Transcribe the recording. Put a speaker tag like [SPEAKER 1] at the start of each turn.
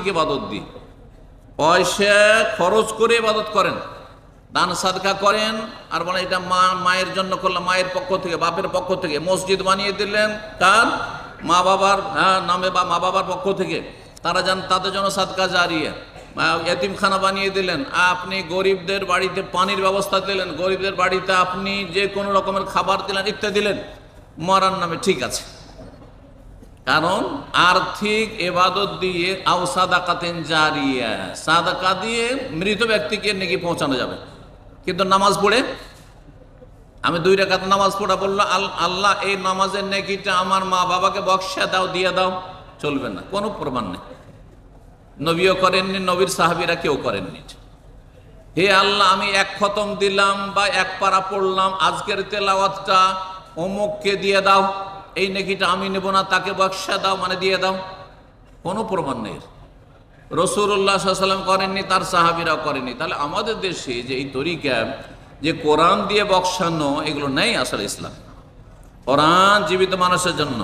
[SPEAKER 1] আর্থিক ইবাদত দিয়ে, পয়সা খরচ করে ইবাদত করেন, দান সাদকা করেন, আর বলে এটা মায়ের জন্য করলাম, মায়ের পক্ষ থেকে, বাপের পক্ষ থেকে। মসজিদ বানিয়ে দিলেন কার? মা বাবার নামে বা মা বাবার পক্ষ থেকে, তারা যান তাদের জন্য সাদকা জারিয়া। এতিমখানা বানিয়ে দিলেন, আপনি গরিবদের বাড়িতে পানির ব্যবস্থা দিলেন, গরিবদের বাড়িতে আপনি যে কোনো রকমের খাবার দিলেন, ইত্যাদি দিলেন মরার নামে, ঠিক আছে। কারণ আর্থিক ইবাদত দিয়ে, আও সাদাকাতেন জারিয়া, সাদাকা দিয়ে মৃত ব্যক্তিকে নেকি পৌঁছানো যাবে। কিন্তু নামাজ পড়ে, আমি 2 রাকাত নামাজ পড়া বললো আল্লাহ এই নামাজের নেকিটা আমার মা বাবাকে বক্সা দাও, দিয়ে দাও, চলবে না, কোনো প্রমাণ নেই। নবীও করেননি, নবীর সাহাবীরা কেউ করেননি। হে আল্লাহ, আমি 1 খতম দিলাম বা 1 পারা পড়লাম, আজকের তেলাওয়াতটা অমুককে দিয়ে দাও, এই নেকিটা আমি নেব না, তাকে বক্সা দাও, মানে দিয়ে দাও, কোনো প্রমাণ নেই। রাসূলুল্লাহ সাল্লাল্লাহু আলাইহি ওয়াসাল্লাম করেননি, তার সাহাবীরাও করেননি। তাহলে আমাদের দেশে যে এই তরিকা, যে কোরআন দিয়ে বক্সানো, এগুলো নেই আসলে ইসলাম। কোরআন জীবিত মানুষের জন্য।